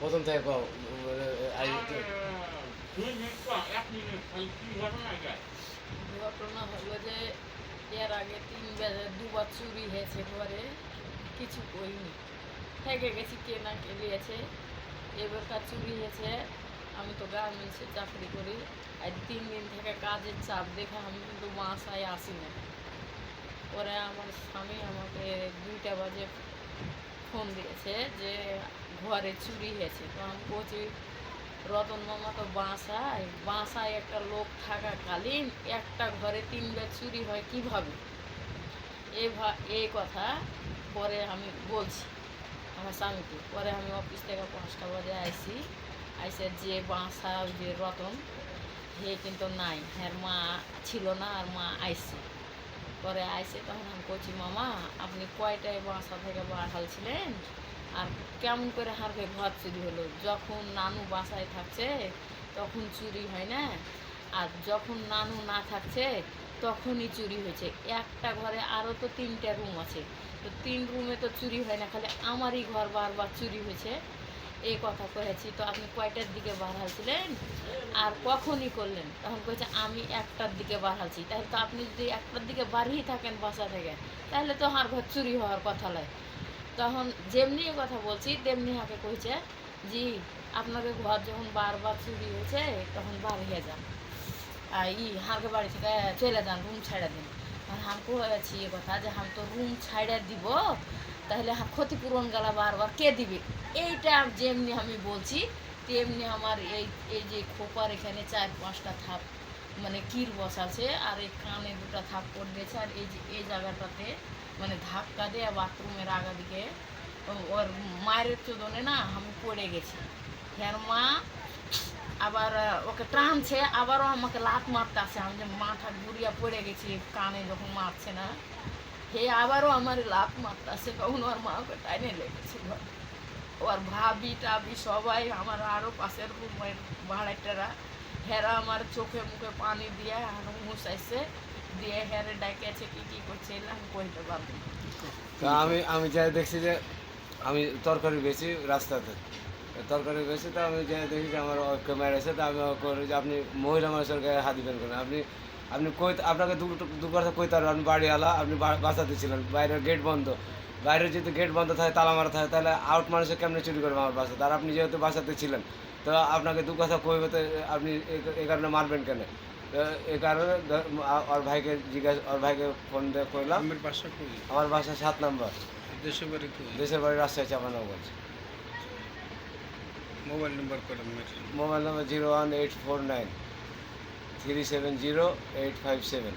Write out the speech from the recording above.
প্রথম থেকে কও, ঘটনা হলো যে এর আগে 2বার চুরি হয়েছে ঘরে, কিছু করিনি, থেকে গেছি, কে না কে নিয়েছে। এবারকার চুরি হয়েছে, আমি তো গার্মেন্টসে চাকরি করি, আর 3 দিন থেকে কাজের চাপ দেখে আমি কিন্তু বাসায় আসি না। পরে আমার স্বামী আমাকে 2টা বাজে ফোন দিয়েছে যে ঘরে চুরি হয়েছে। তো আমি বলছি, রতন মামা তো বাসায় একটা লোক থাকাকালীন একটা ঘরে 3বার চুরি হয় কিভাবে? এই কথা পরে আমি বলছি আমার স্বামীকে। পরে আমি অফিস থেকে 5টা বাজে আইসে যে যে রতন, হে কিন্তু নাই, হ্যাঁ মা ছিল না, আর মা আইসে। পরে আইসে তখন আমি বলছি, মামা আপনি কয়টায় বাসা থেকে ছিলেন, আর কেমন করে হারবে ঘর চুরি হলো? যখন নানু বাসায় থাকছে তখন চুরি হয় না, আর যখন নানু না থাকছে তখনই চুরি হয়েছে। একটা ঘরে আরও তো 3টা রুম আছে, তো 3 রুমে তো চুরি হয় না, খালি আমারই ঘর বারবার চুরি হয়েছে। এই কথা কয়েছি। তো আপনি কয়টার দিকে ছিলেন আর কখনই করলেন? তখন কয়েছে আমি 1টার দিকে বাড়ালছি। তাহলে তো আপনি যদি 1টার দিকে বাড়িয়ে থাকেন বাসা থেকে, তাহলে তো আমার ঘর চুরি হওয়ার কথা নয়। তখন যেমনি কথা বলছি তেমনি হাকে কইছে, জি আপনাদের ঘর যখন বারবার চুরি হয়েছে তখন বাড়িয়ে যান, হারকে বাড়ি থেকে চলে যান, রুম ছাড়া দিন। আর হামকো হয়েছি এ কথা যে হাম তো রুম ছাড়া দিব, তাহলে ক্ষতিপূরণ গেলা বারবার কে দিবে? এইটা যেমনি আমি বলছি তেমনি আমার এই যে খোপার এখানে 4-5টা থাপ মানে কিল বসাছে, আর এই কানে 2টা থাপ্পড় দিয়েছে, আর এই যে এই জায়গাটাতে মানে ধাক্কা দিয়ে বাথরুমের আগা দিকে ওর মায়ের চোদনে না আমি পড়ে গেছি। হ্যাঁ মা আবার ওকে টানছে, আবারও আমাকে লাত মারতে আসে, আমি যে মাথা ঘুরিয়া পড়ে গেছি কানে যখন মারছে না, হে আবারও আমার লাত মারতে আসে, তখন ওর মা ওকে টাইনে লেগেছে। ওর ভাবি টাবি সবাই, আমার আরও পাশের রুমের ভাড়াটারা, হেরা আমার চোখে মুখে পানি দিয়ে আর মুছাইছে, দিয়ে হেরে ডাকেছে কি করছে আমি কইতে পারবো না। তো আমি যাই দেখছি যে আমি তরকারি বেশি রাস্তাতে, তরকারি বেশি, তো আমি যাই দেখি যে আমার ক্যামেরা আছে, তো আমি করি যে আপনি মহিলা মানুষের গায়ে হাত দিবেন কেন? আপনি আপনি কই আপনাকে দু কথা কইতে পারবেন, আপনি বাড়িওয়ালা, আপনি বাঁচাতে ছিলেন, বাইরের গেট বন্ধ, বাইরে যদি গেট বন্ধ থাকে, তালা মারা থাকে, তাহলে আউট মানুষে কেমনে চুরি করবে আমার বাসাতে? আর আপনি যেহেতু বাসাতে ছিলেন, তো আপনাকে দু কথা কইবে, তো আপনি এই কারণে মারবেন কেন? তো এই কারণে ওর ভাইকে ওর ভাইকে ফোন দিয়ে কইলাম। আমার বাসা 7 নম্বর। দেশের বাড়ি রাজশাহী চাপানগঞ্জ। মোবাইল নম্বর মোবাইল নম্বর 01849 370 857।